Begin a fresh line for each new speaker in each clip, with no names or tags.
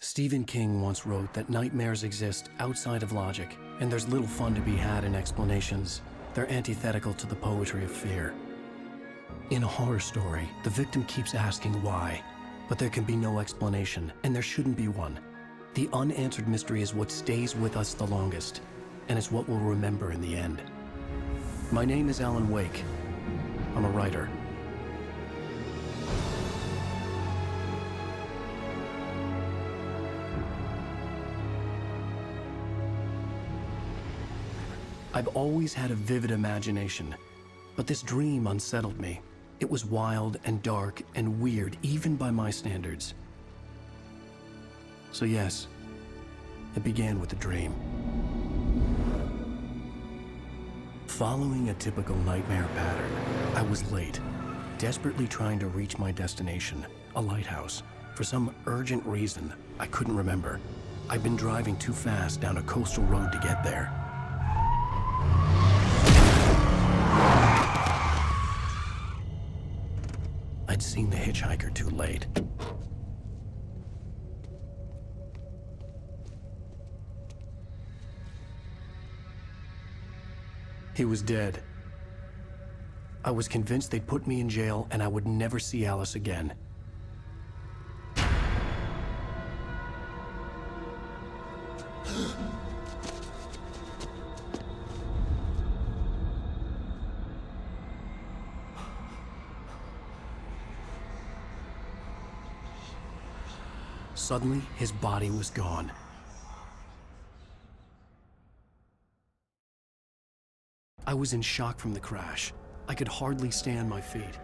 Stephen King once wrote that nightmares exist outside of logic, and there's little fun to be had in explanations. They're antithetical to the poetry of fear. In a horror story, the victim keeps asking why, but there can be no explanation, and there shouldn't be one. The unanswered mystery is what stays with us the longest, and it's what we'll remember in the end. My name is Alan Wake. I'm a writer. I've always had a vivid imagination, but this dream unsettled me. It was wild and dark and weird, even by my standards. So yes, it began with a dream. Following a typical nightmare pattern, I was late, desperately trying to reach my destination, a lighthouse. For some urgent reason, I couldn't remember. I'd been driving too fast down a coastal road to get there. I'd seen the hitchhiker too late. He was dead. I was convinced they'd put me in jail and I would never see Alice again. Suddenly, his body was gone. I was in shock from the crash. I could hardly stay on my feet.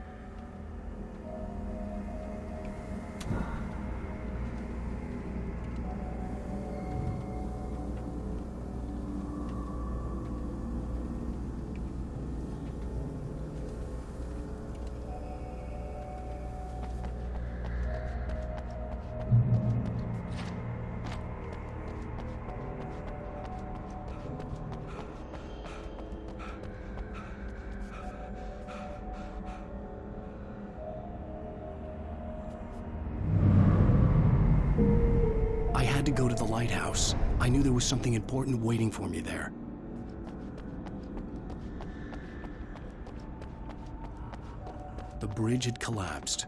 I had to go to the lighthouse. I knew there was something important waiting for me there. The bridge had collapsed.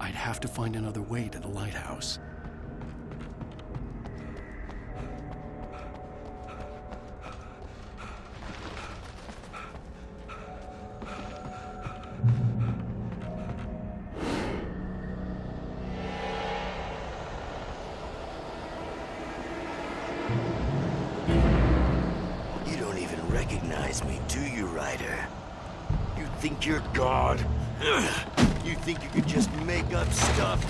I'd have to find another way to the lighthouse.
Recognize me, do you, Ryder? You think you're God? You think you could just make up stuff?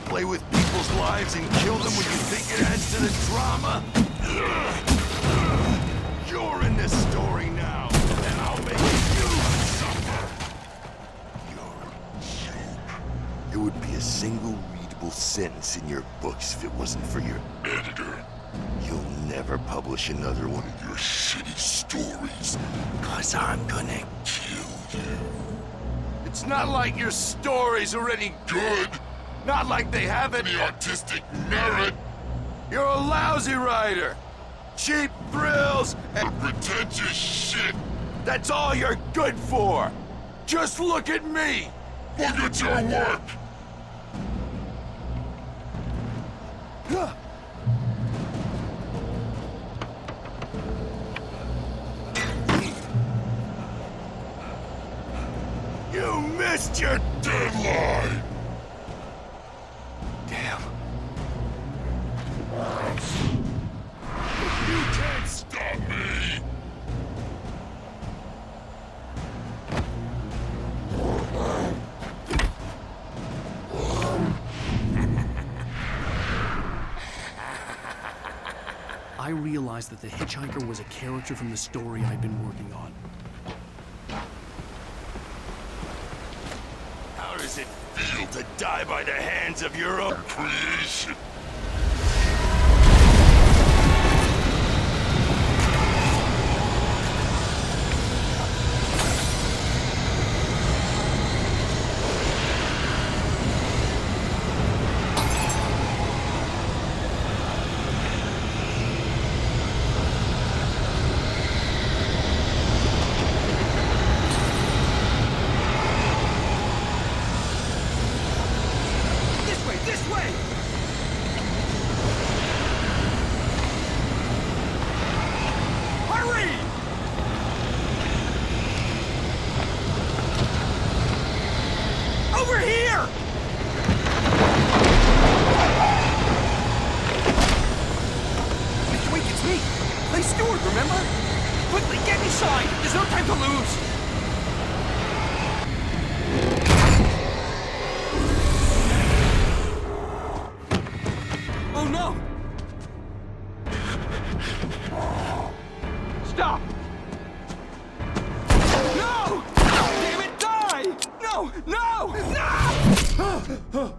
Play with people's lives and kill them when you think it adds to the drama? You're in this story now, and I'll make you suffer. You're a joke. There would be a single readable sentence in your books if it wasn't for your editor. You'll never publish another one of your shitty stories, 'cause I'm gonna kill you. It's not like your stories are any good. Not like they have any artistic merit. You're a lousy writer. Cheap thrills and pretentious shit. That's all you're good for. Just look at me. Look at your work. You missed your deadline! Damn. You can't stop me!
I realized that the hitchhiker was a character from the story I'd been working on.
How does it feel to die by the hands of your own creation?
sword, remember? Quickly, get inside! There's no time to lose! Oh no! Stop! No! Damn it, die! No! No! No!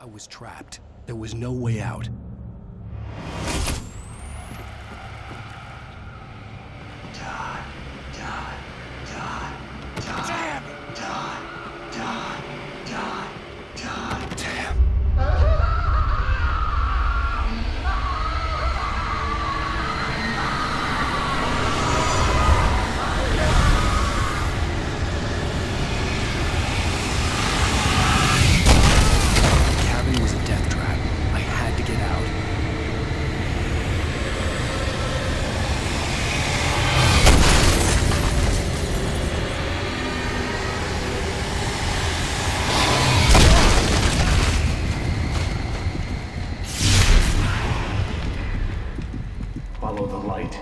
I was trapped. There was no way out. Cabin was a death trap. I had to get out.
Follow the light.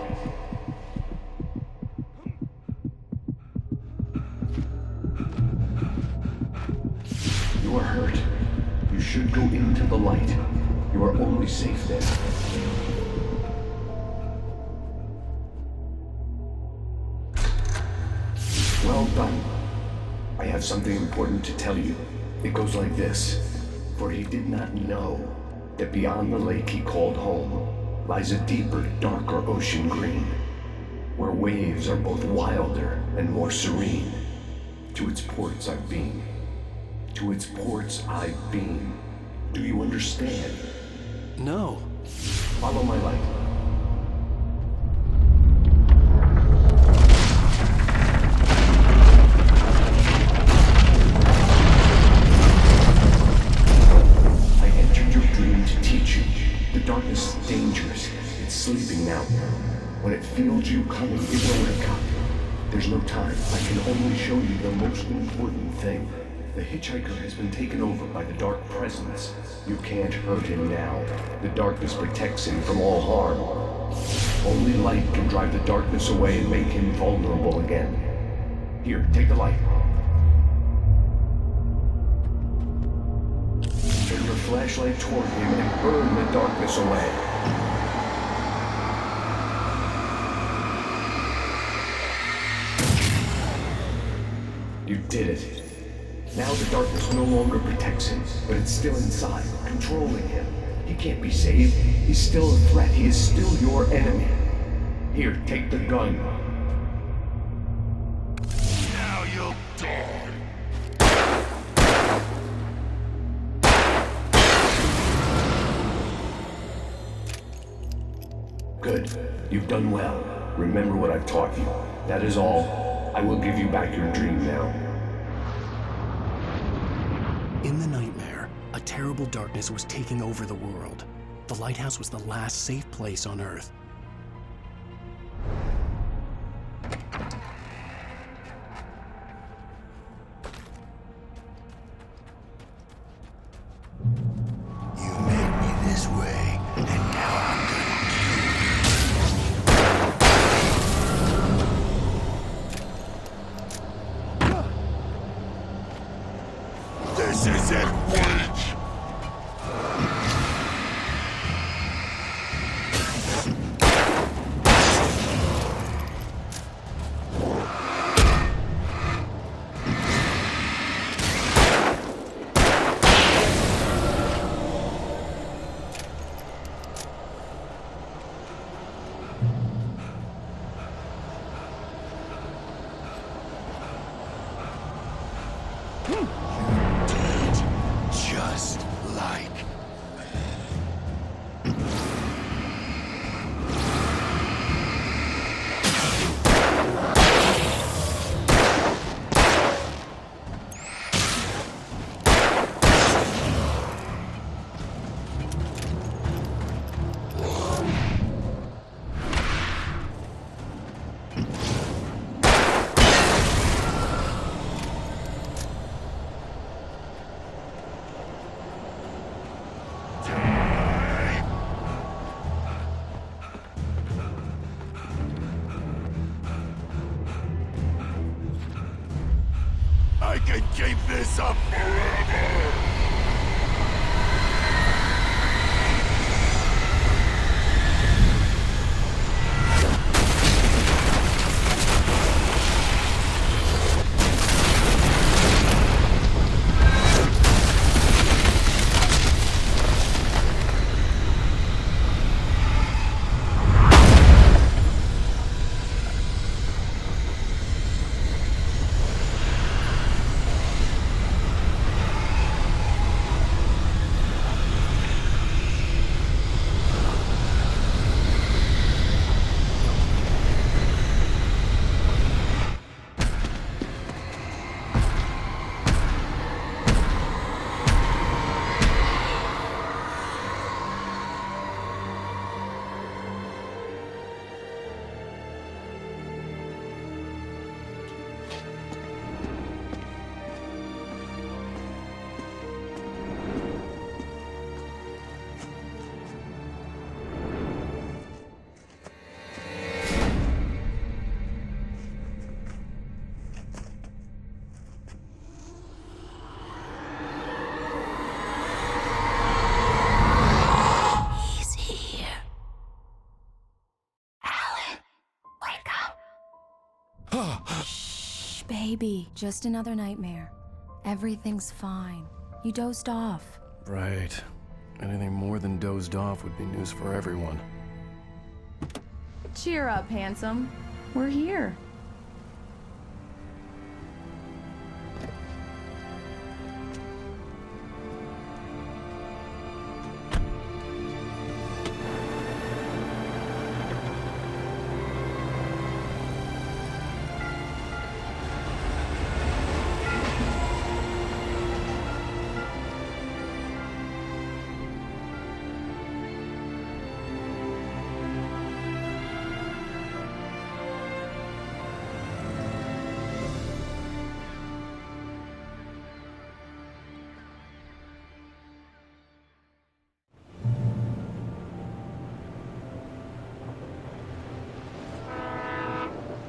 You are hurt. You should go into the light. You are only safe there. Well done. I have something important to tell you. It goes like this. For he did not know that beyond the lake he called home lies a deeper, darker ocean green, where waves are both wilder and more serene. To its ports I've been. To its ports I've been. Do you understand?
No.
Follow my light. I entered your dream to teach you. The darkness is dangerous. It's sleeping now. When it feels you coming, it will wake up. There's no time. I can only show you the most important thing. The hitchhiker has been taken over by the dark presence. You can't hurt him now. The darkness protects him from all harm. Only light can drive the darkness away and make him vulnerable again. Here, take the light. Turn your flashlight toward him and burn the darkness away. You did it. Now the darkness no longer protects him, but it's still inside, controlling him. He can't be saved. He's still a threat. He is still your enemy. Here, take the gun.
Now you'll die.
Good. You've done well. Remember what I've taught you. That is all. I will give you back your dream now.
In the nightmare, a terrible darkness was taking over the world. The lighthouse was the last safe place on Earth.
You made me this way, and now I'm gonna kill you. This isn't weak! Just like... I can keep this up forever!
Shh, baby. Just another nightmare. Everything's fine. You dozed off.
Right. Anything more than dozed off would be news for everyone.
Cheer up, handsome. We're here.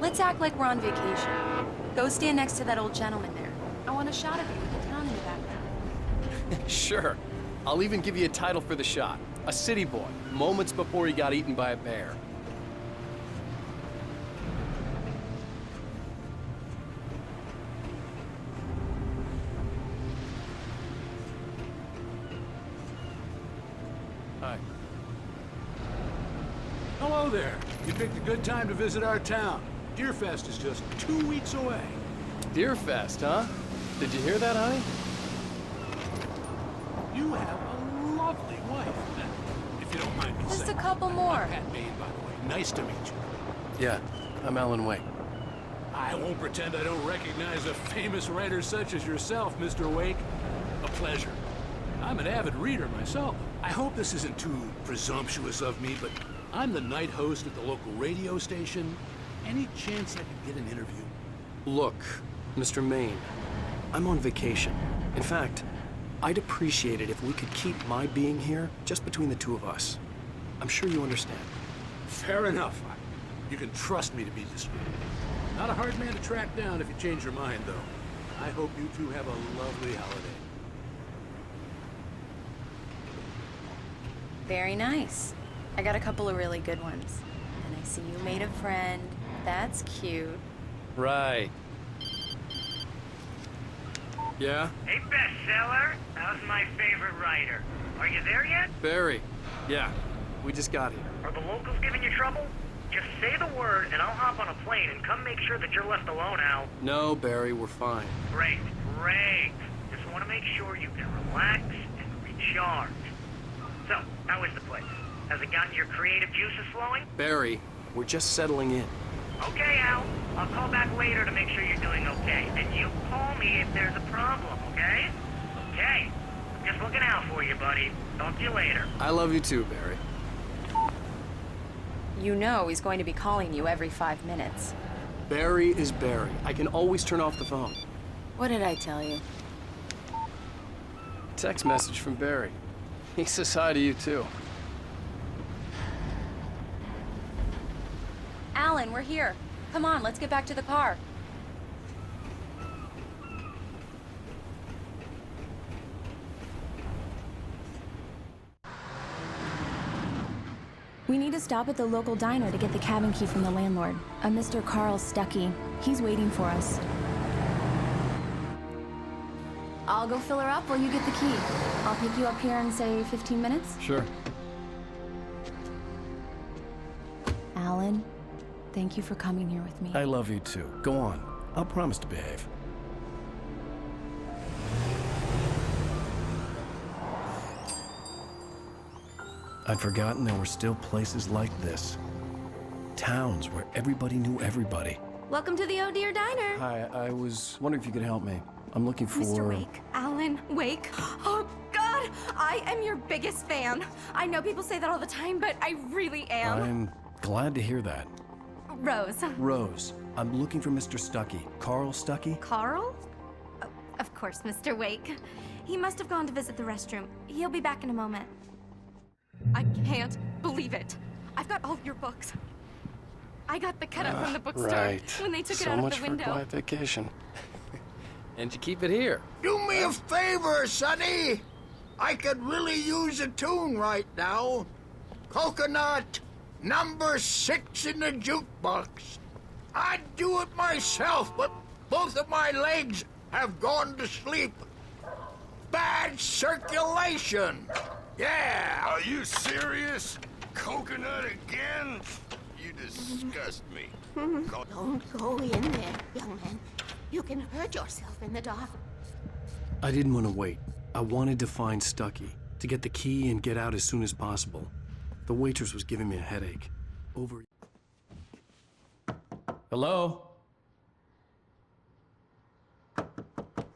Let's act like we're on vacation. Go stand next to that old gentleman there. I want a shot of you with the town in the background.
Sure. I'll even give you a title for the shot. A city boy, moments before he got eaten by a bear. Hi.
Hello there. You picked a good time to visit our town. Deerfest is just 2 weeks away.
Deerfest, huh? Did you hear that, honey?
You have a lovely wife, if you don't mind me
Just
saying.
a couple more.
I'm Pat Bain, by the way. Nice to meet you.
Yeah, I'm Alan Wake.
I won't pretend I don't recognize a famous writer such as yourself, Mr. Wake. A pleasure. I'm an avid reader myself. I hope this isn't too presumptuous of me, but I'm the night host at the local radio station. Any chance I could get an interview?
Look, Mr. Maine, I'm on vacation. In fact, I'd appreciate it if we could keep my being here just between the two of us. I'm sure you understand.
Fair enough. You can trust me to be discreet. Not a hard man to track down if you change your mind, though. I hope you two have a lovely holiday.
Very nice. I got a couple of really good ones. And I see you made a friend. That's cute.
Right. Yeah?
Hey, bestseller. How's my favorite writer? Are you there yet?
Barry. Yeah, we just got here.
Are the locals giving you trouble? Just say the word and I'll hop on a plane and come make sure that you're left alone, Al.
No, Barry, we're fine.
Great, great. Just want to make sure you can relax and recharge. So, how is the place? Has it gotten your creative juices flowing?
Barry, we're just settling in.
Okay, Al. I'll call back later to make sure you're doing okay. And you call me if there's a problem, okay? Okay. Just looking out for you, buddy. Talk to you later.
I love you too, Barry.
You know he's going to be calling you every 5 minutes.
Barry is Barry. I can always turn off the phone.
What did I tell you?
Text message from Barry. He says hi to you too.
Alan, we're here. Come on, let's get back to the car.
We need to stop at the local diner to get the cabin key from the landlord, a Mr. Carl Stuckey. He's waiting for us. I'll go fill her up while you get the key. I'll pick you up here in, say, 15 minutes?
Sure.
Alan, thank you for coming here with me.
I love you too. Go on. I'll promise to behave. I'd forgotten there were still places like this. Towns where everybody knew everybody.
Welcome to the Oh Dear Diner.
Hi, I was wondering if you could help me. I'm looking for...
Mr. Wake. Alan Wake. Oh, God! I am your biggest fan. I know people say that all the time, but I really am.
I'm glad to hear that.
Rose.
Rose, I'm looking for Mr. Stuckey. Carl Stuckey?
Carl? Oh, of course, Mr. Wake. He must have gone to visit the restroom. He'll be back in a moment. I can't believe it. I've got all of your books. I got the cutout from the bookstore
Right.
when they took
So
it out of
much
the
for
window.
quiet vacation.
And you keep it here.
Do me a favor, Sonny. I could really use a tune right now. Coconut, number 6 in the jukebox. I'd do it myself, but both of my legs have gone to sleep. Bad circulation. Yeah.
Are you serious? Coconut again? You disgust me.
Don't go in there, young man. You can hurt yourself in the dark.
I didn't want to wait. I wanted to find Stuckey, to get the key and get out as soon as possible. The waitress was giving me a headache. Over... Hello?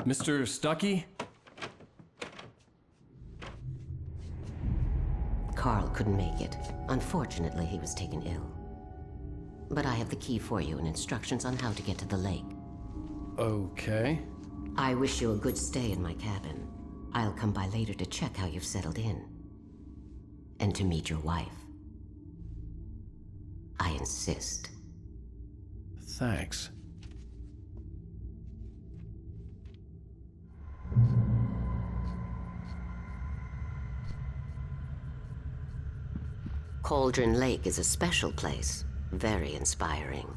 Mr. Stuckey?
Carl couldn't make it. Unfortunately, he was taken ill. But I have the key for you and instructions on how to get to the lake.
Okay.
I wish you a good stay in my cabin. I'll come by later to check how you've settled in. And to meet your wife. I insist.
Thanks.
Cauldron Lake is a special place. Very inspiring.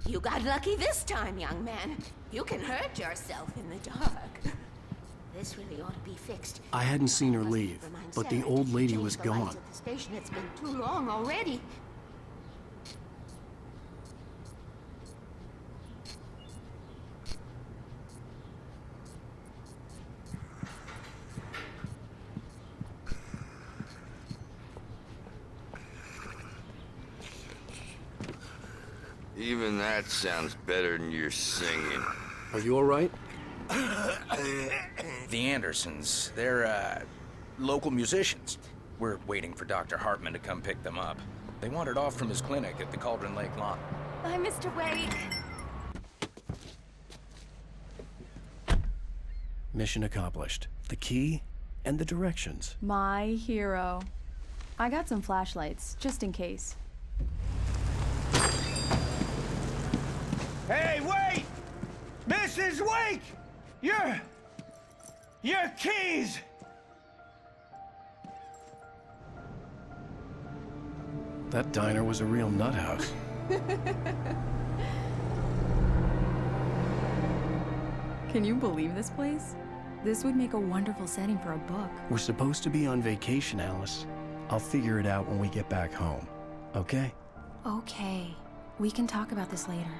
You got lucky this time, young man. You can hurt yourself in the dark. This really ought to be fixed.
I hadn't seen her leave, but the old lady was gone.
The station, it's been too long already.
Even that sounds better than your singing.
Are you all right?
The Andersons, they're, local musicians. We're waiting for Dr. Hartman to come pick them up. They wandered off from his clinic at the Cauldron Lake lawn.
Bye, Mr. Wake.
Mission accomplished. The key and the directions.
My hero. I got some flashlights, just in case.
Hey, wait! Mrs. Wake! Your keys!
That diner was a real nut house.
Can you believe this place? This would make a wonderful setting for a book.
We're supposed to be on vacation, Alice. I'll figure it out when we get back home. Okay?
Okay. We can talk about this later.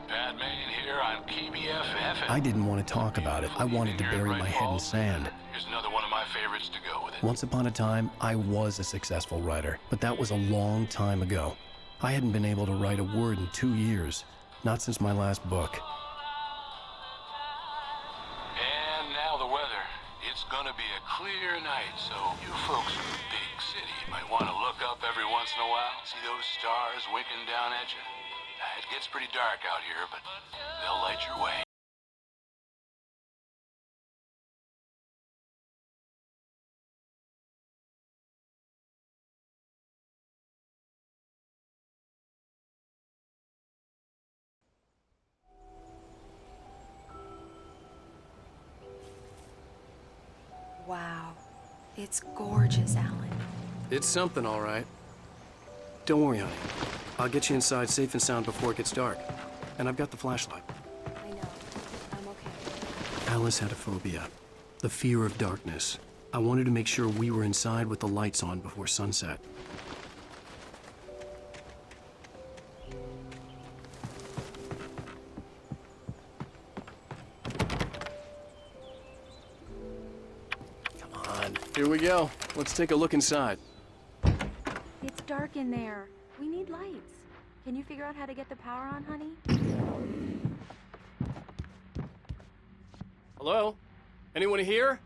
Pat Main here on KBFF.
I didn't want to talk about it. I wanted to bury my head in sand.
Here's another one of my favorites to go with it.
Once upon a time, I was a successful writer, but that was a long time ago. I hadn't been able to write a word in 2 years, not since my last book.
And now the weather. It's gonna be a clear night, so you folks in the big city might want to look up every once in a while, see those stars winking down at you. It gets pretty dark out here, but they'll light your way.
It's gorgeous, Alan.
It's something, all right. Don't worry, honey. I'll get you inside safe and sound before it gets dark. And I've got the flashlight.
I know. I'm okay.
Alice had a phobia. The fear of darkness. I wanted to make sure we were inside with the lights on before sunset. Come on, here we go. Let's take a look inside.
It's dark in there. We need lights. Can you figure out how to get the power on, honey?
Hello? Anyone here?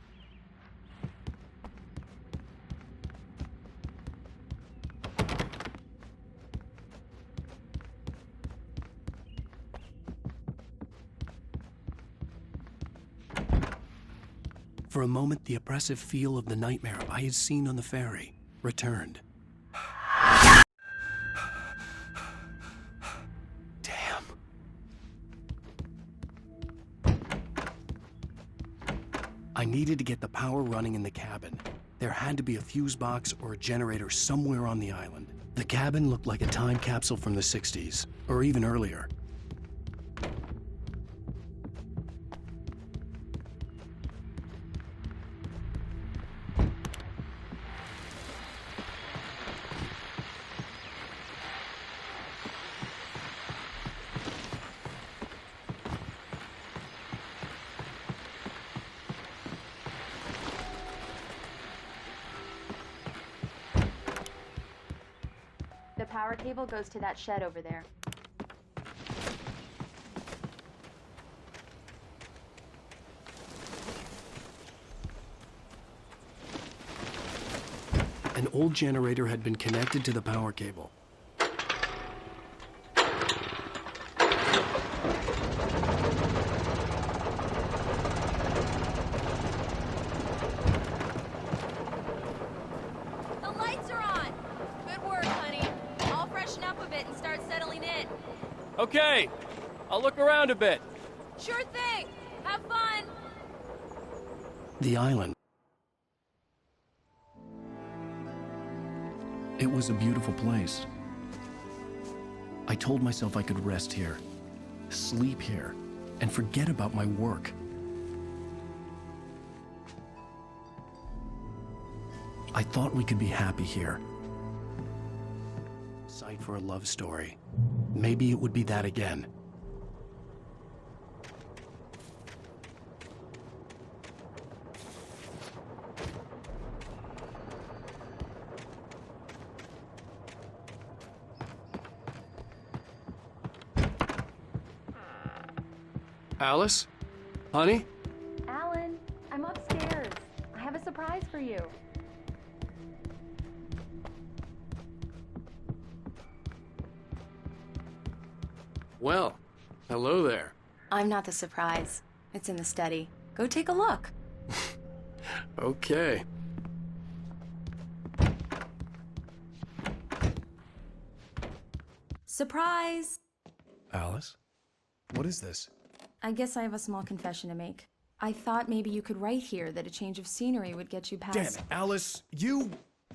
For a moment, the oppressive feel of the nightmare I had seen on the ferry returned. Damn. I needed to get the power running in the cabin. There had to be a fuse box or a generator somewhere on the island. The cabin looked like a time capsule from the 60s, or even earlier.
The power cable goes to that shed over there.
An old generator had been connected to the power cable.
The lights are on! Good work, honey. I'll freshen up a bit and start settling in.
Okay, I'll look around a bit.
Sure thing! Have fun!
The island. It was a beautiful place. I told myself I could rest here, sleep here, and forget about my work. I thought we could be happy here. Site for a love story. Maybe it would be that again. Alice? Honey?
Alan, I'm upstairs. I have a surprise for you.
Well, hello there.
I'm not the surprise. It's in the study. Go take a look.
Okay.
Surprise!
Alice? What is this?
I guess I have a small confession to make. I thought maybe you could write here that a change of scenery would get you past...
Damn it, Alice,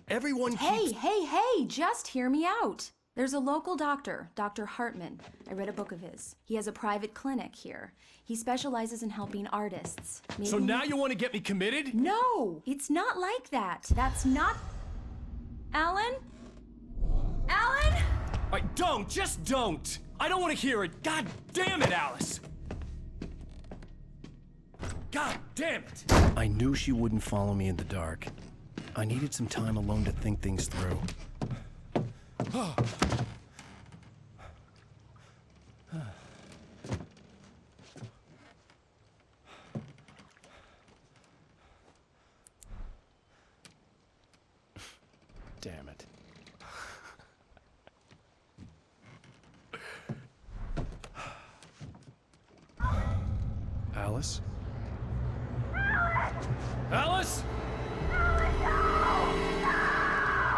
everyone keeps...
Hey, just hear me out. There's a local doctor, Dr. Hartman. I read a book of his. He has a private clinic here. He specializes in helping artists. Maybe
So now you want to get me committed?
No, it's not like that. That's not... Alan? Alan?
Just don't! I don't want to hear it! God damn it, Alice! God damn it! I knew she wouldn't follow me in the dark. I needed some time alone to think things through. Damn it. Alice? Alice?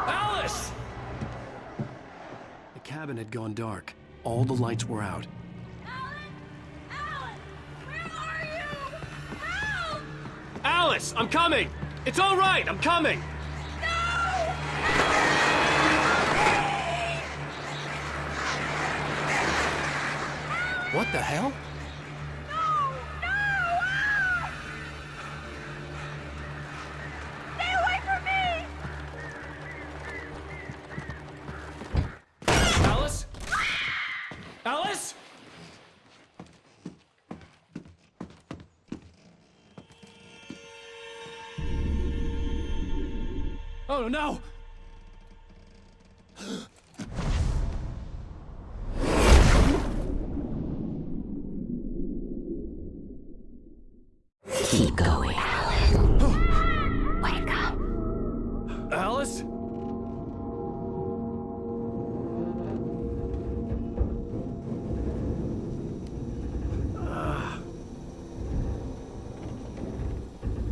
Alice! The cabin had gone dark. All the lights were out.
Alan! Where are you? Help!
Alice, I'm coming!
It's all right, I'm coming!
What the hell?
Stay away from me!
Alice? Alice? Oh no!
Keep going.
Wake up.
Alice?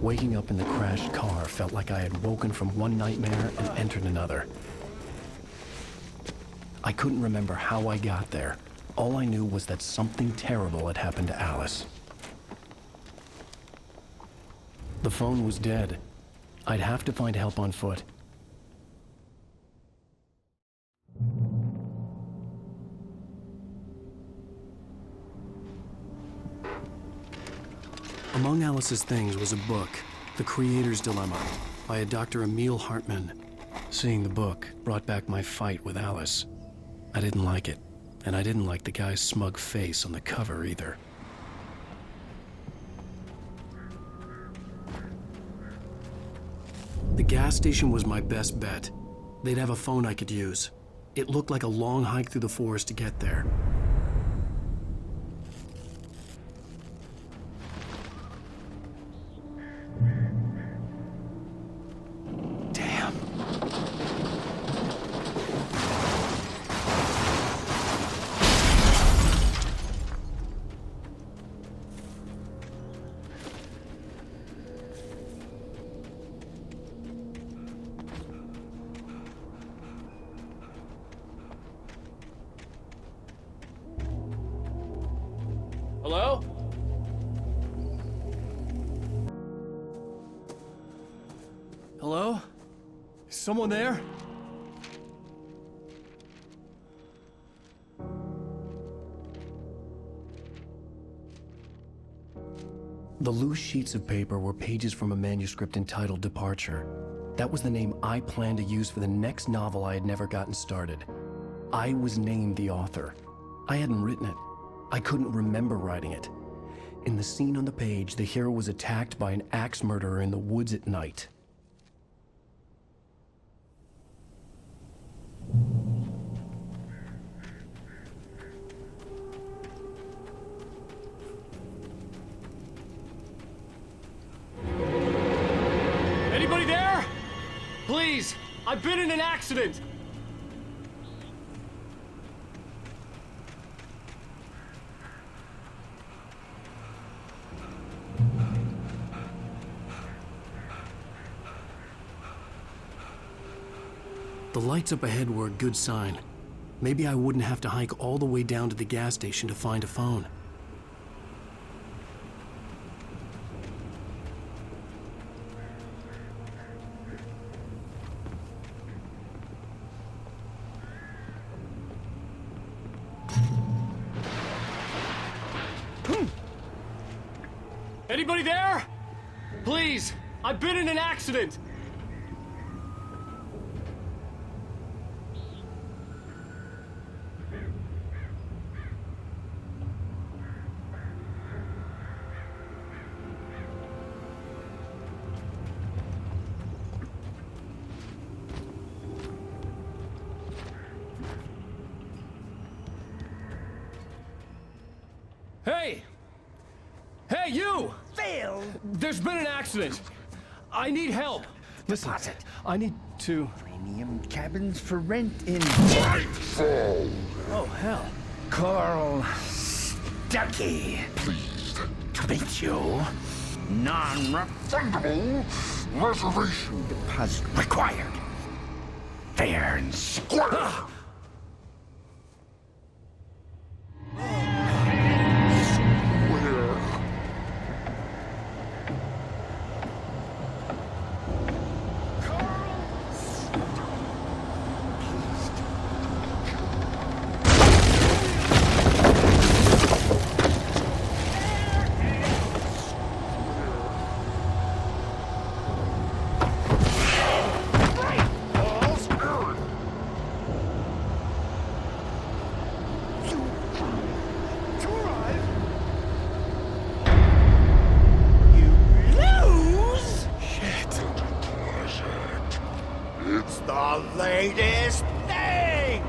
Waking up in the crashed car felt like I had woken from one nightmare and entered another. I couldn't remember how I got there. All I knew was that something terrible had happened to Alice. The phone was dead. I'd have to find help on foot. Among Alice's things was a book, The Creator's Dilemma, by a Dr. Emil Hartman. Seeing the book brought back my fight with Alice. I didn't like it, and I didn't like the guy's smug face on the cover either. The gas station was my best bet. They'd have a phone I could use. It looked like a long hike through the forest to get there. Damn.
Hello?
Hello? Is someone there? The loose sheets of paper were pages from a manuscript entitled Departure. That was the name I planned to use for the next novel I had never gotten started. I was named the author. I hadn't written it. I couldn't remember writing it. In the scene on the page, the hero was attacked by an axe murderer in the woods at night.
Anybody there? Please, I've been in an accident!
The lights up ahead were a good sign. Maybe I wouldn't have to hike all the way down to the gas station to find a phone.
Anybody there? Please, I've been in an accident! Hey! Hey, you!
Phil!
There's been an accident. I need help.
Listen,
Deposit.
I need to...
Premium cabins for rent in
Nightfall!
Oh, hell.
Carl Stuckey.
Pleased
To meet you. Non-refundable
reservation
deposit required. Fair and square. latest thing!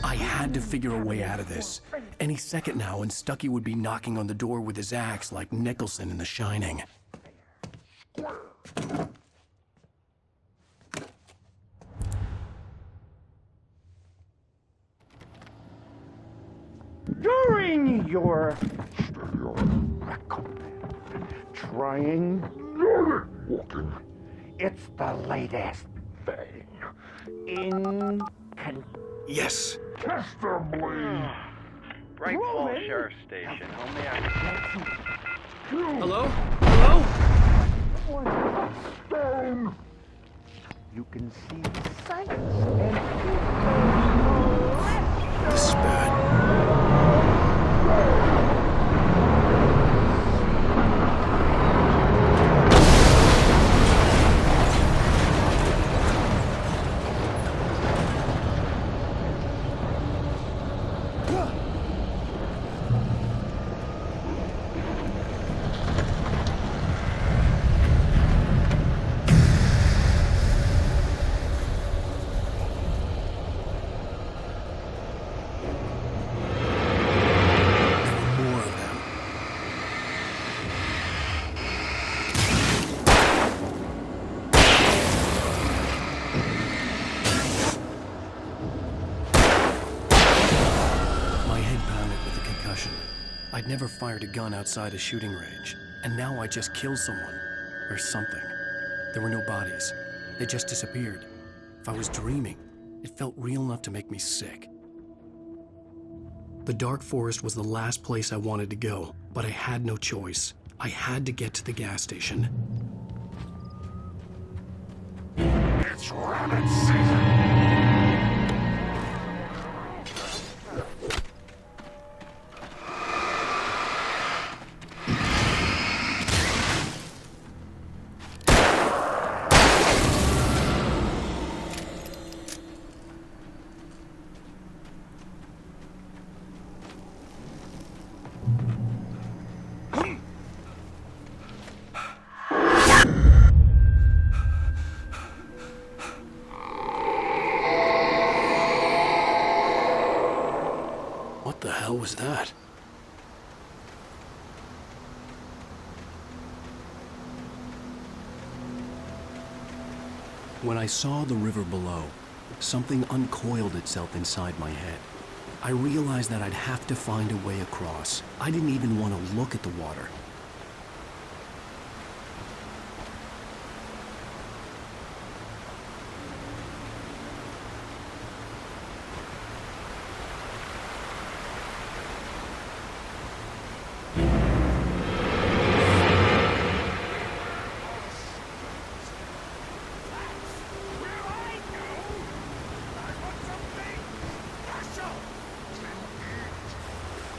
I had to figure a way out of this. Any second now, and Stucky would be knocking on the door with his axe like Nicholson in The Shining.
During your trying walking, it's the latest thing in
Yes.
contestably.
Bright Falls Sheriff Station. Only
Hello? Hello?
Stone. You can see sights and
This is bad. I'd never fired a gun outside a shooting range, and now I just killed someone. Or something. There were no bodies. They just disappeared. If I was dreaming, it felt real enough to make me sick. The dark forest was the last place I wanted to go, but I had no choice. I had to get to the gas station.
It's rabbit season.
What the hell was that? When I saw the river below, something uncoiled itself inside my head. I realized that I'd have to find a way across. I didn't even want to look at the water.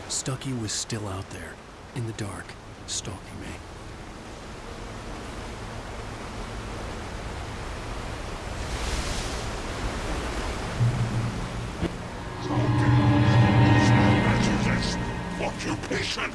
Stucky was still out there, in the dark, stalking me.
Occupation.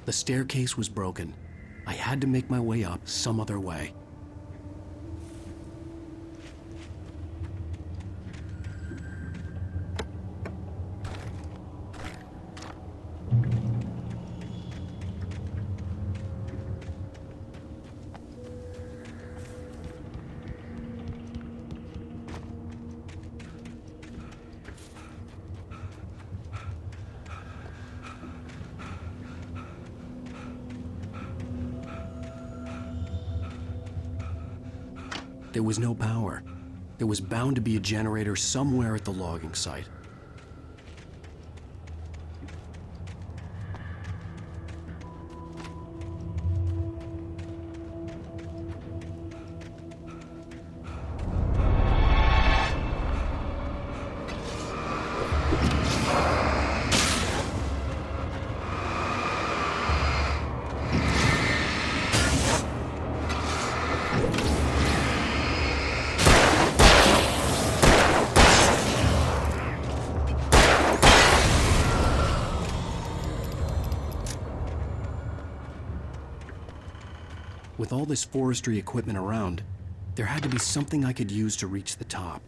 The staircase was broken. I had to make my way up some other way. There was no power. There was bound to be a generator somewhere at the logging site. With all this forestry equipment around, there had to be something I could use to reach the top.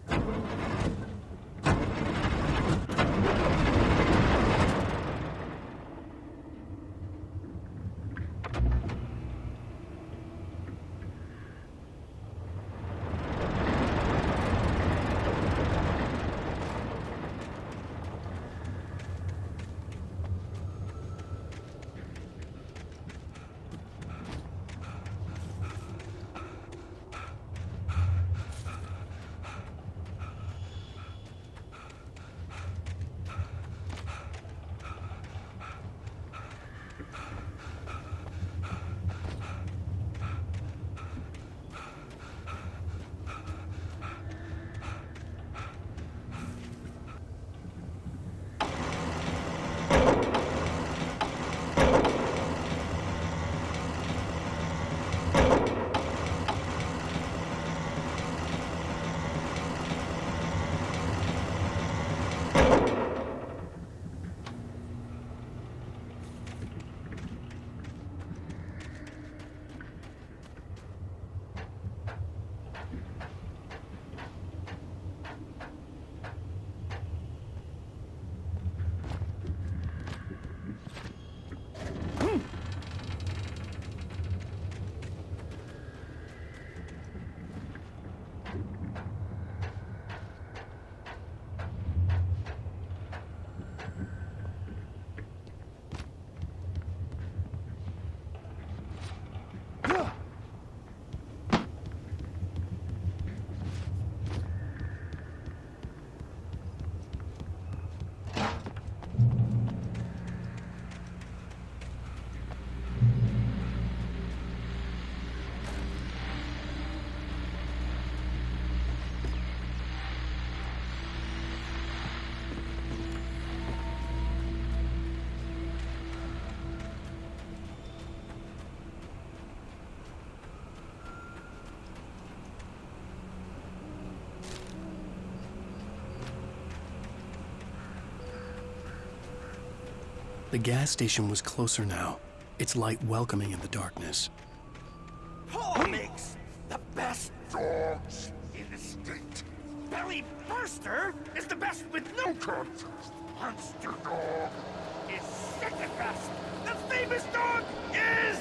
The gas station was closer now, its light welcoming in the darkness.
Paul makes the best dogs in the state. Belly Burster is the best with no contest. Monster Dog is second best. The famous dog is...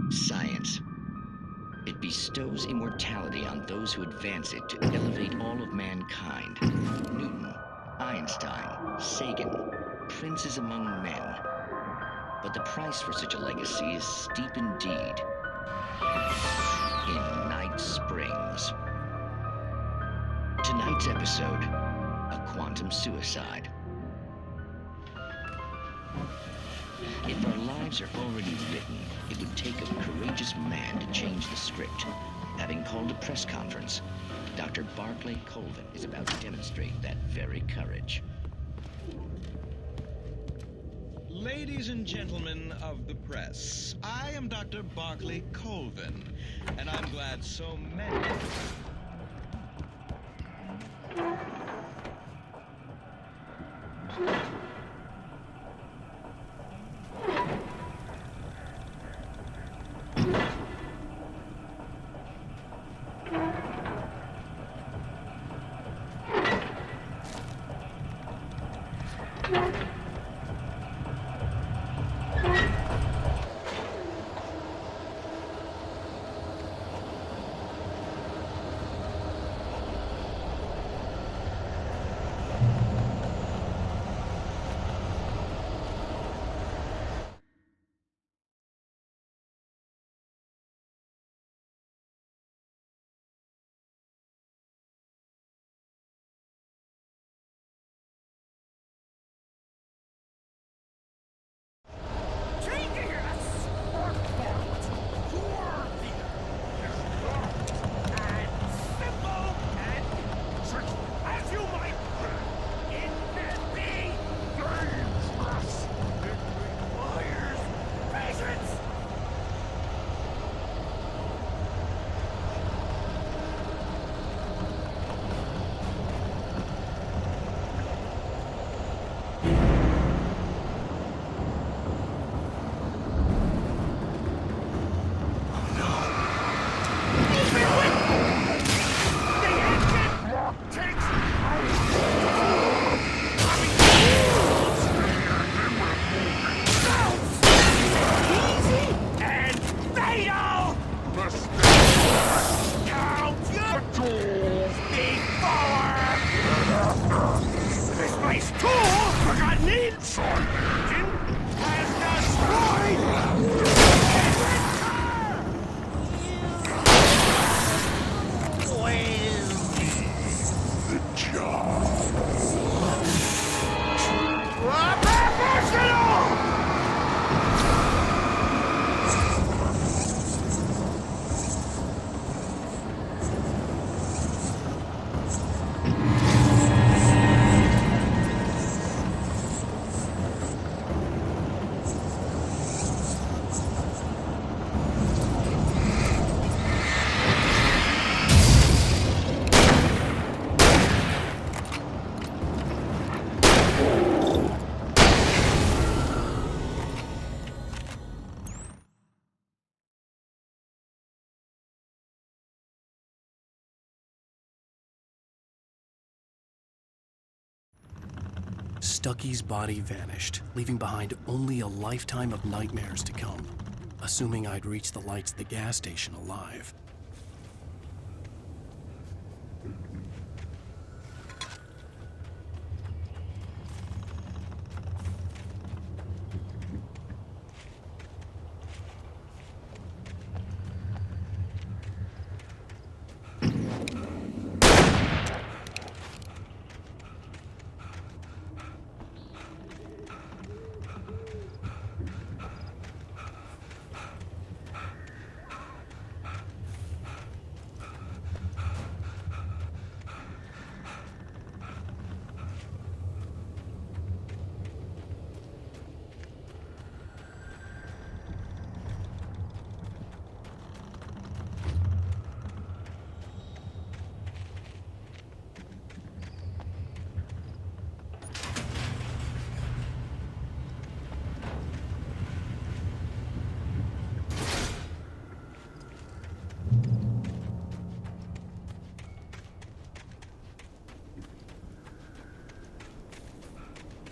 Science. It bestows immortality on those who advance it to elevate all of mankind. Newton, Einstein, Sagan, princes among men. But the price for such a legacy is steep indeed. In Night Springs. Tonight's episode, a quantum suicide. If our lives are already written, it would take a courageous man to change the script. Having called a press conference, Dr. Barclay Colvin is about to demonstrate that very courage.
Ladies and gentlemen of the press, I am Dr. Barclay Colvin, and I'm glad so many...
Stucky's body vanished, leaving behind only a lifetime of nightmares to come, assuming I'd reach the lights at the gas station alive.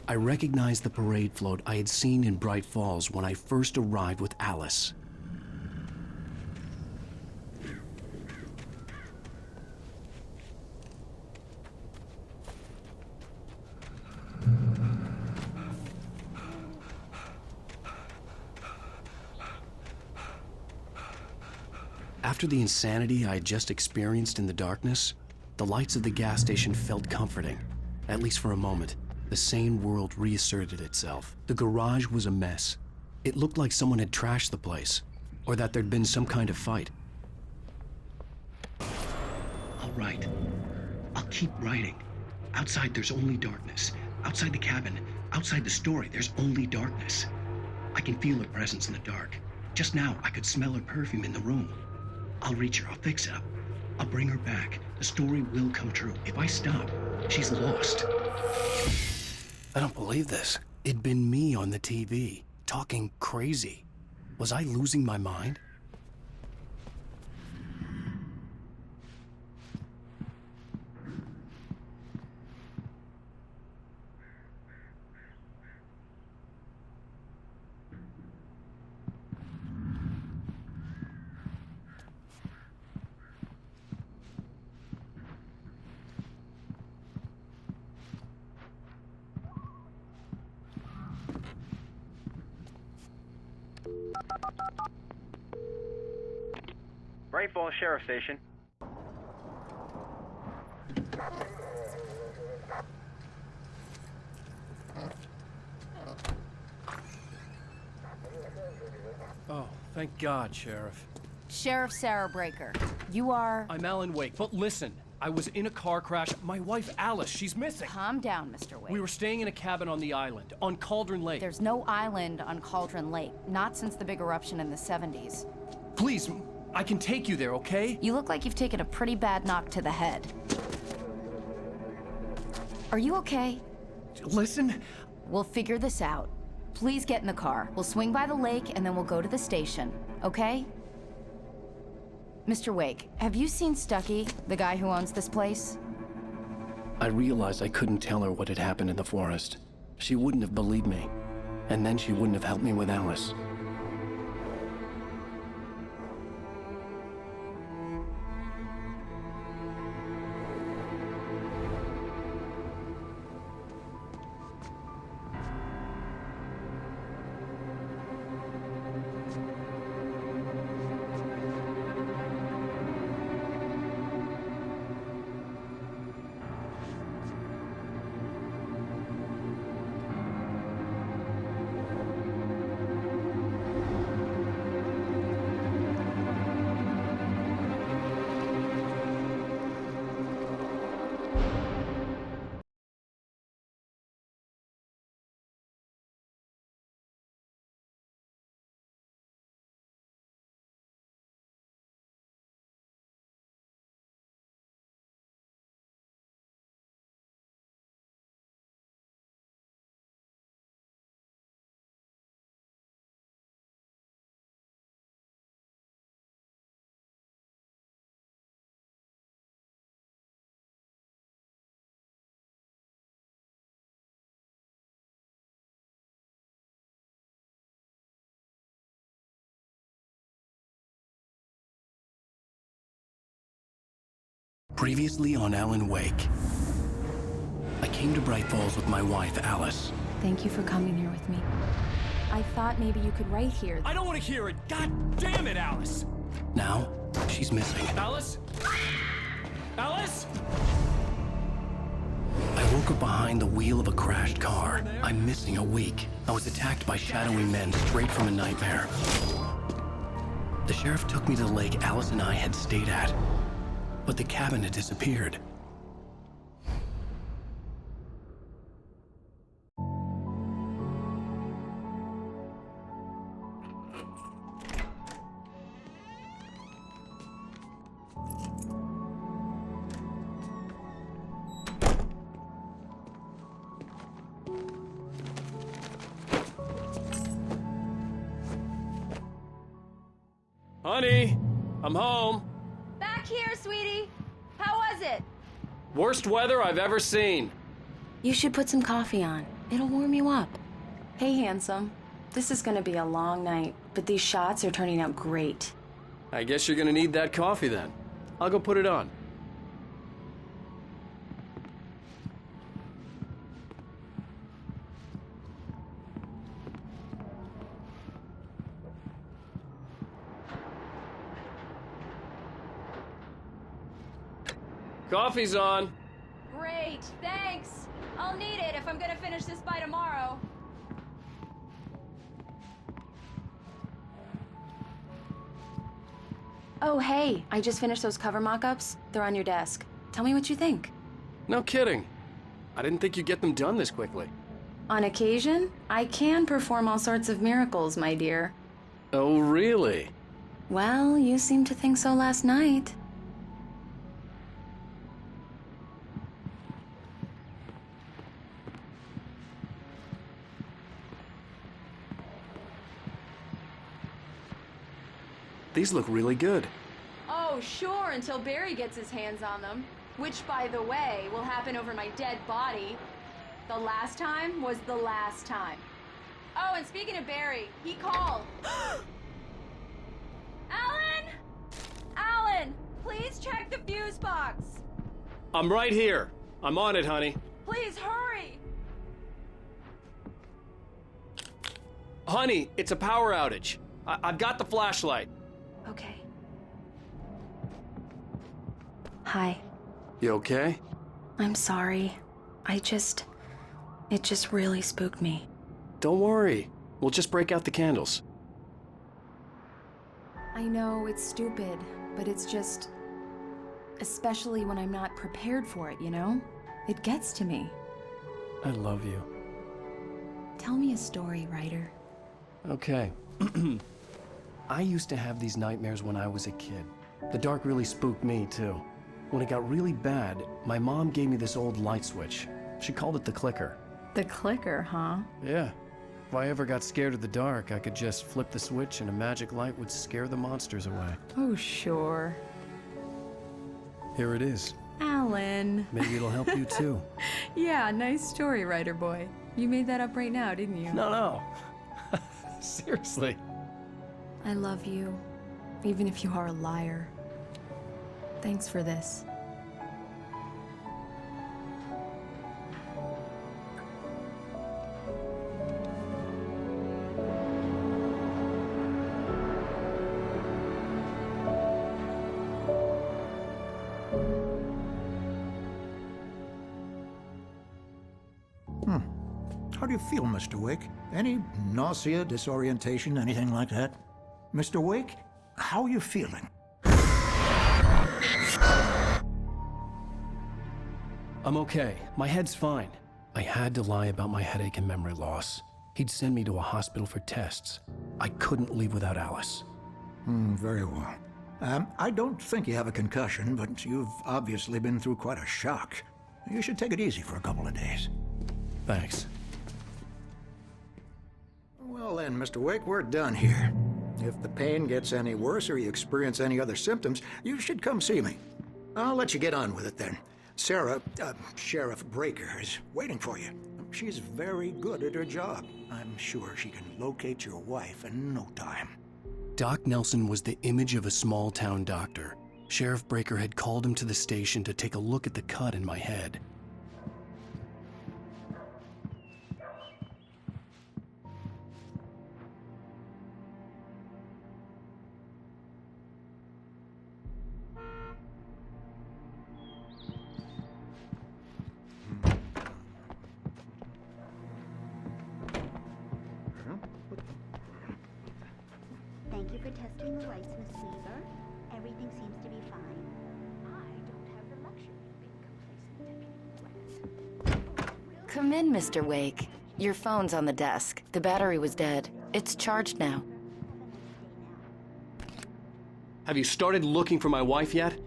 I recognized the parade float I had seen in Bright Falls when I first arrived with Alice. After the insanity I had just experienced in the darkness, the lights of the gas station felt comforting, at least for a moment. The sane world reasserted itself. The garage was a mess. It looked like someone had trashed the place, or that there'd been some kind of fight.
I'll write. I'll keep writing. Outside, there's only darkness. Outside the cabin, outside the story, there's only darkness. I can feel her presence in the dark. Just now, I could smell her perfume in the room. I'll reach her. I'll fix it up. I'll bring her back. The story will come true. If I stop, she's lost.
I don't believe this. It'd been me on the TV, talking crazy. Was I losing my mind?
Bright Falls Sheriff Station.
Oh, thank God, Sheriff.
Sheriff Sarah Breaker. You are...
I'm Alan Wake, but listen. I was in a car crash. My wife, Alice, she's missing.
Calm down, Mr. Wake.
We were staying in a cabin on the island, on Cauldron Lake.
There's no island on Cauldron Lake. Not since the big eruption in the 70s.
Please, I can take you there, okay?
You look like you've taken a pretty bad knock to the head. Are you okay?
Listen.
We'll figure this out. Please get in the car. We'll swing by the lake and then we'll go to the station, okay? Mr. Wake, have you seen Stucky, the guy who owns this place?
I realized I couldn't tell her what had happened in the forest. She wouldn't have believed me. And then she wouldn't have helped me with Alice. Previously on Alan Wake. I came to Bright Falls with my wife, Alice.
Thank you for coming here with me. I thought maybe you could write here.
I don't want to hear it! God damn it, Alice!
Now, she's missing.
Alice? Alice?
I woke up behind the wheel of a crashed car. I'm missing a week. I was attacked by shadowy men straight from a nightmare. The sheriff took me to the lake Alice and I had stayed at. But the cabin had disappeared.
Honey, I'm home.
Back here, sweetie. How was it?
Worst weather I've ever seen.
You should put some coffee on. It'll warm you up. Hey, handsome. This is gonna be a long night, but these shots are turning out great.
I guess you're gonna need that coffee then. I'll go put it on. Coffee's on.
Great, thanks. I'll need it if I'm gonna finish this by tomorrow. Oh, hey, I just finished those cover mock-ups. They're on your desk. Tell me what you think.
No kidding. I didn't think you'd get them done this quickly.
On occasion, I can perform all sorts of miracles, my dear.
Oh, really?
Well, you seemed to think so last night.
These look really good.
Oh, sure, until Barry gets his hands on them. Which, by the way, will happen over my dead body. The last time was the last time. Oh, and speaking of Barry, he called. Alan! Alan, please check the fuse box.
I'm right here. I'm on it, honey.
Please hurry.
Honey, it's a power outage. I've got the flashlight.
Okay. Hi.
You okay?
I'm sorry. It just really spooked me.
Don't worry. We'll just break out the candles.
I know it's stupid, but it's just... especially when I'm not prepared for it, you know? It gets to me.
I love you.
Tell me a story, writer.
Okay. I used to have these nightmares when I was a kid. The dark really spooked me, too. When it got really bad, my mom gave me this old light switch. She called it the clicker.
The clicker, huh?
Yeah. If I ever got scared of the dark, I could just flip the switch and a magic light would scare the monsters away.
Oh, sure.
Here it is.
Alan.
Maybe it'll help you, too.
Yeah, nice story, writer boy. You made that up right now, didn't you?
No. Seriously.
I love you, even if you are a liar. Thanks for this.
How do you feel, Mr. Wake? Any nausea, disorientation, anything like that? Mr. Wake, how are you feeling?
I'm okay. My head's fine. I had to lie about my headache and memory loss. He'd send me to a hospital for tests. I couldn't leave without Alice.
Very well. I don't think you have a concussion, but you've obviously been through quite a shock. You should take it easy for a couple of days.
Thanks.
Well then, Mr. Wake, we're done here. If the pain gets any worse or you experience any other symptoms, you should come see me. I'll let you get on with it then. Sarah, Sheriff Breaker, is waiting for you. She's very good at her job. I'm sure she can locate your wife in no time.
Doc Nelson was the image of a small-town doctor. Sheriff Breaker had called him to the station to take a look at the cut in my head.
Thank you for testing the lights, Miss Weaver. Everything seems to be fine. I don't have the luxury of being complacent.
Come in, Mr. Wake. Your phone's on the desk. The battery was dead. It's charged now.
Have you started looking for my wife yet?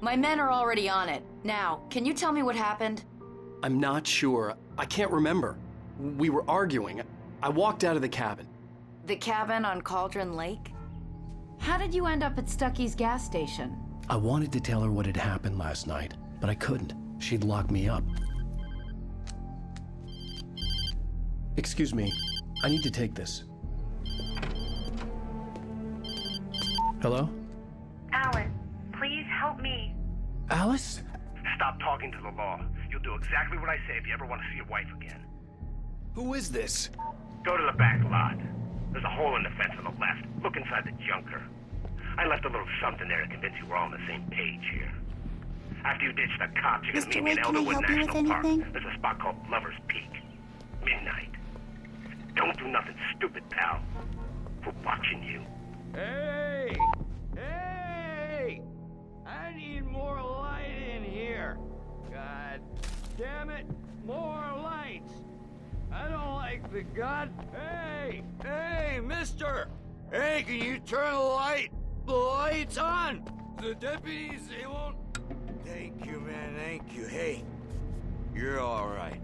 My men are already on it. Now, can you tell me what happened?
I'm not sure. I can't remember. We were arguing. I walked out of the cabin.
The cabin on Cauldron Lake? How did you end up at Stucky's gas station?
I wanted to tell her what had happened last night, but I couldn't. She'd lock me up. Excuse me. I need to take this. Hello?
Alice, please help me.
Alice?
Stop talking to the law. You'll do exactly what I say if you ever want to see your wife again.
Who is this?
Go to the back lot. There's a hole in the fence on the left. Look inside the junker. I left a little something there to convince you we're all on the same page here. After you ditch the cops, you're gonna meet me in Elderwood National Park. There's a spot called Lover's Peak. Midnight. Don't do nothing stupid, pal. We're watching you.
Hey! Hey! I need more light in here. God damn it, more lights. I don't like the Hey! Hey, mister! Hey, can you turn the lights on? The deputies, they won't... Thank you, man, thank you. Hey, you're all right.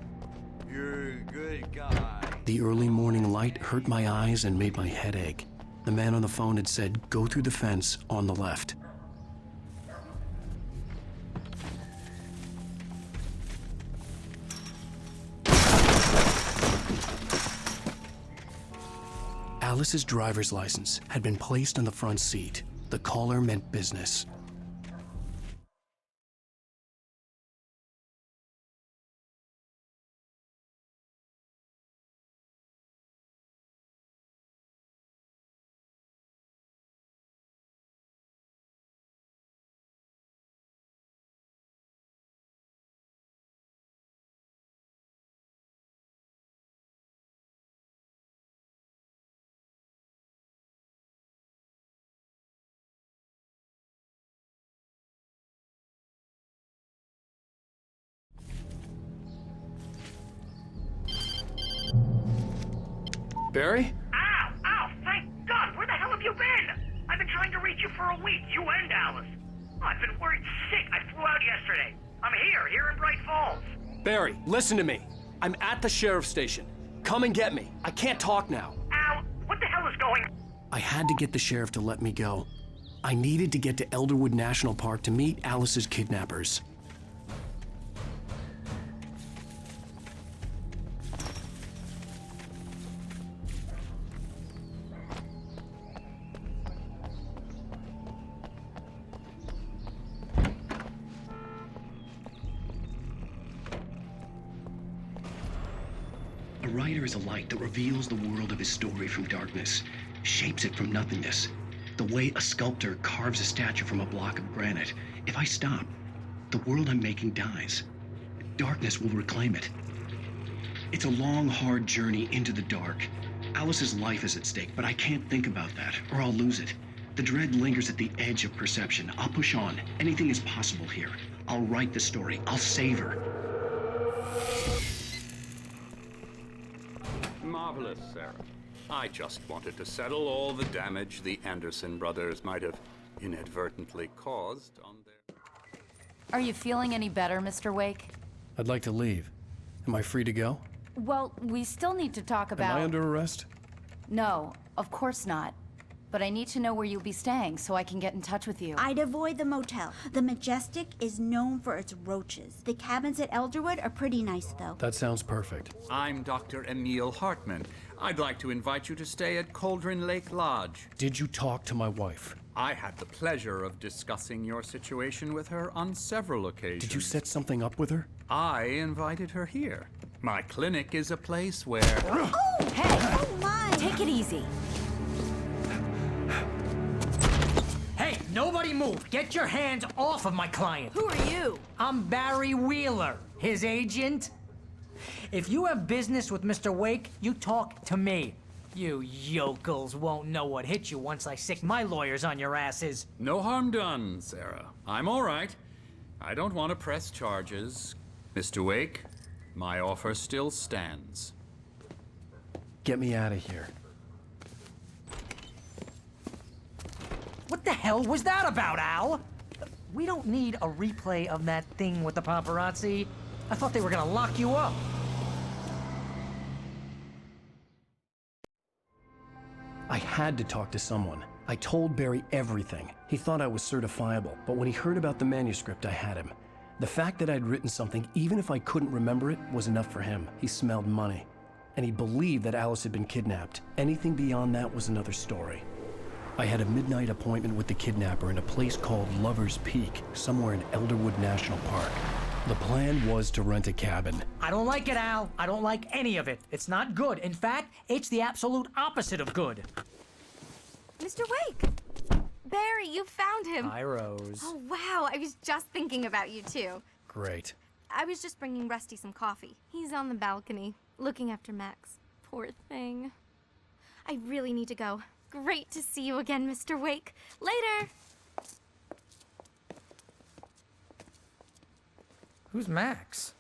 You're a good guy.
The early morning light hurt my eyes and made my head ache. The man on the phone had said, go through the fence on the left. Alice's driver's license had been placed on the front seat. The caller meant business.
Barry?
Ow! Ow! Thank God! Where the hell have you been? I've been trying to reach you for a week, you and Alice. Oh, I've been worried sick. I flew out yesterday. I'm here in Bright Falls.
Barry, listen to me. I'm at the sheriff's station. Come and get me. I can't talk now.
Ow! What the hell is going on?
I had to get the sheriff to let me go. I needed to get to Elderwood National Park to meet Alice's kidnappers.
A writer is a light that reveals the world of his story from darkness, shapes it from nothingness. The way a sculptor carves a statue from a block of granite. If I stop, the world I'm making dies. Darkness will reclaim it. It's a long, hard journey into the dark. Alice's life is at stake, but I can't think about that, or I'll lose it. The dread lingers at the edge of perception. I'll push on. Anything is possible here. I'll write the story. I'll save her.
Marvelous, Sarah. I just wanted to settle all the damage the Anderson brothers might have inadvertently caused on their...
Are you feeling any better, Mr. Wake?
I'd like to leave. Am I free to go?
Well, we still need to talk about...
Am I under arrest?
No, of course not. But I need to know where you'll be staying so I can get in touch with you.
I'd avoid the motel. The Majestic is known for its roaches. The cabins at Elderwood are pretty nice, though.
That sounds perfect.
I'm Dr. Emil Hartman. I'd like to invite you to stay at Cauldron Lake Lodge.
Did you talk to my wife?
I had the pleasure of discussing your situation with her on several occasions.
Did you set something up with her?
I invited her here. My clinic is a place where...
Oh! Hey! Oh, my!
Take it easy.
Hey, nobody move. Get your hands off of my client.
Who are you?
I'm Barry Wheeler, his agent. If you have business with Mr. Wake, you talk to me. You yokels won't know what hit you once I sick my lawyers on your asses.
No harm done, Sarah. I'm all right. I don't want to press charges. Mr. Wake, my offer still stands.
Get me out of here.
What the hell was that about, Al? We don't need a replay of that thing with the paparazzi. I thought they were gonna lock you up.
I had to talk to someone. I told Barry everything. He thought I was certifiable, but when he heard about the manuscript, I had him. The fact that I'd written something, even if I couldn't remember it, was enough for him. He smelled money. and he believed that Alice had been kidnapped. Anything beyond that was another story. I had a midnight appointment with the kidnapper in a place called Lover's Peak, somewhere in Elderwood National Park. The plan was to rent a cabin.
I don't like it, Al. I don't like any of it. It's not good. In fact, it's the absolute opposite of good.
Mr. Wake! Barry, you found him.
Hi, Rose.
Oh, wow. I was just thinking about you, too.
Great.
I was just bringing Rusty some coffee. He's on the balcony, looking after Max. Poor thing. I really need to go. Great to see you again, Mr. Wake. Later!
Who's Max?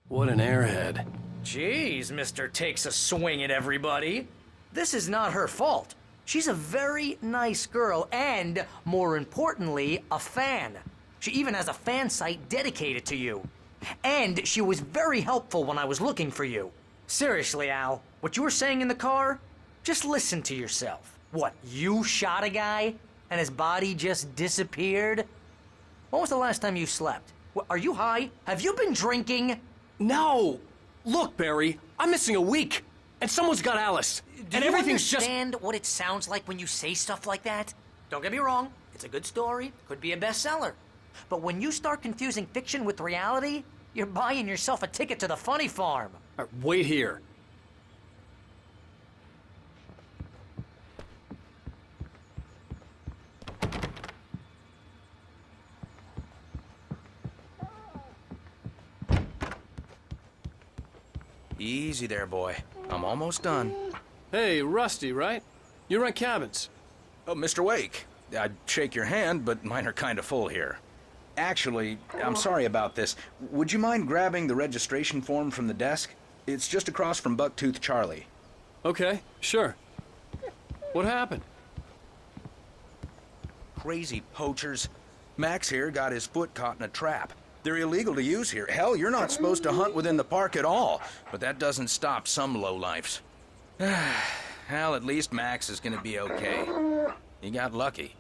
What an airhead.
Jeez, Mr. Takes a Swing at everybody. This is not her fault. She's a very nice girl and, more importantly, a fan. She even has a fan site dedicated to you. And she was very helpful when I was looking for you. Seriously, Al, what you were saying in the car? Just listen to yourself. What, you shot a guy and his body just disappeared? When was the last time you slept? Are you high? Have you been drinking?
No! Look, Barry, I'm missing a week, and someone's got Alice. And everything's just...
Do you understand what it sounds like when you say stuff like that? Don't get me wrong, it's a good story, could be a bestseller. But when you start confusing fiction with reality, you're buying yourself a ticket to the funny farm.
Wait here.
Easy there, boy. I'm almost done.
Hey, Rusty, right? You rent cabins.
Oh, Mr. Wake. I'd shake your hand, but mine are kind of full here. Actually, I'm sorry about this. Would you mind grabbing the registration form from the desk? It's just across from Bucktooth Charlie.
Okay, sure. What happened?
Crazy poachers. Max here got his foot caught in a trap. They're illegal to use here. Hell, you're not supposed to hunt within the park at all. But that doesn't stop some lowlifes. Well, at least Max is gonna be okay. He got lucky.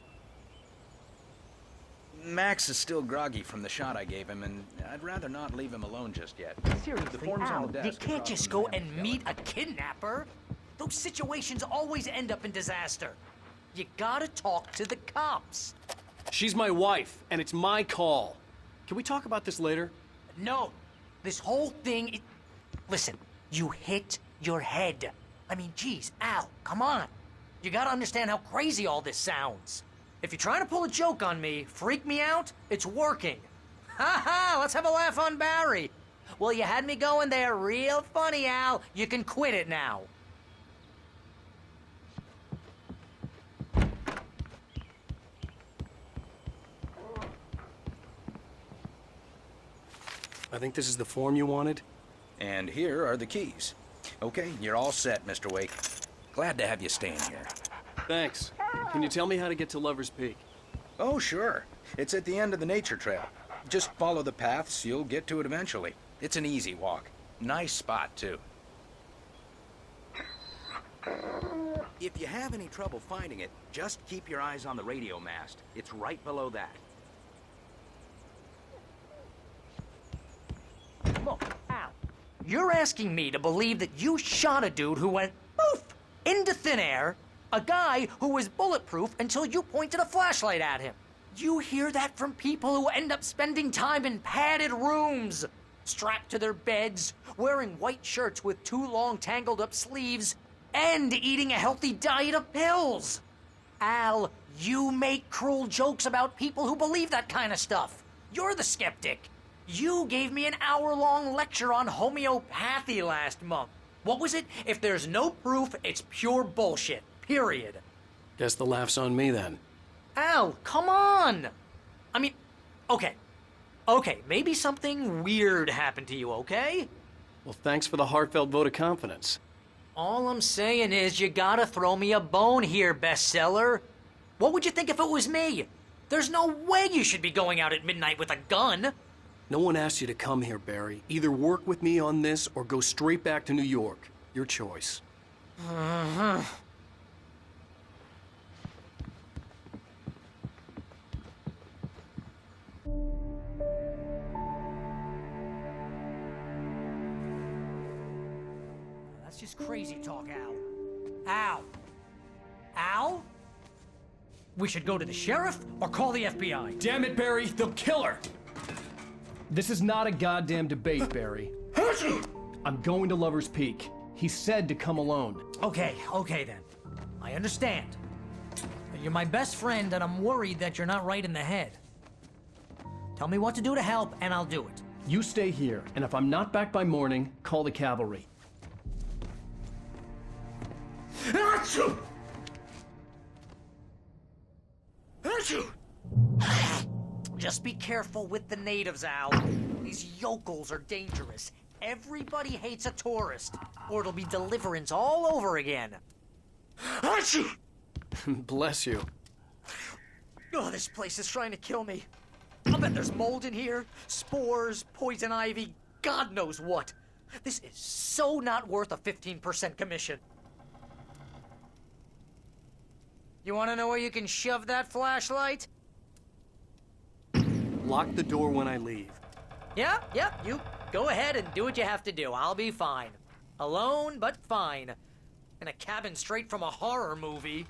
Max is still groggy from the shot I gave him, and I'd rather not leave him alone just yet.
Seriously, Al, you can't just go and meet a kidnapper. Those situations always end up in disaster. You gotta talk to the cops.
She's my wife, and it's my call. Can we talk about this later?
No. This whole thing... Listen, you hit your head. I mean, geez, Al, come on. You gotta understand how crazy all this sounds. If you're trying to pull a joke on me, freak me out, it's working. Ha ha, let's have a laugh on Barry. Well, you had me going there real funny, Al. You can quit it now.
I think this is the form you wanted.
And here are the keys. Okay, you're all set, Mr. Wake. Glad to have you staying here.
Thanks. Can you tell me how to get to Lover's Peak?
Oh, sure. It's at the end of the nature trail. Just follow the paths, you'll get to it eventually. It's an easy walk. Nice spot, too. If you have any trouble finding it, just keep your eyes on the radio mast. It's right below that.
Look, Al, you're asking me to believe that you shot a dude who went poof into thin air, a guy who was bulletproof until you pointed a flashlight at him. You hear that from people who end up spending time in padded rooms, strapped to their beds, wearing white shirts with too long tangled up sleeves, and eating a healthy diet of pills. Al, you make cruel jokes about people who believe that kind of stuff. You're the skeptic. You gave me an hour-long lecture on homeopathy last month. What was it? If there's no proof, it's pure bullshit. Period.
Guess the laugh's on me then.
Al, come on! I mean, okay. Okay, maybe something weird happened to you, okay?
Well, thanks for the heartfelt vote of confidence.
All I'm saying is you gotta throw me a bone here, bestseller. What would you think if it was me? There's no way you should be going out at midnight with a gun.
No one asked you to come here, Barry. Either work with me on this or go straight back to New York. Your choice.
That's just crazy talk, Al. Al? Al? We should go to the sheriff or call the FBI.
Damn it, Barry, they'll kill her! This is not a goddamn debate, Barry. I'm going to Lover's Peak. He said to come alone.
Okay then. I understand. You're my best friend, and I'm worried that you're not right in the head. Tell me what to do to help, and I'll do it.
You stay here, and if I'm not back by morning, call the cavalry.
Achoo! Just be careful with the natives, Al. These yokels are dangerous. Everybody hates a tourist, or it'll be Deliverance all over again. Achoo!
Bless you.
Oh, this place is trying to kill me. I'll bet there's mold in here, spores, poison ivy, God knows what. This is so not worth a 15% commission. You want to know where you can shove that flashlight?
Lock the door when I leave.
Yep, you go ahead and do what you have to do. I'll be fine. Alone, but fine. In a cabin straight from a horror movie.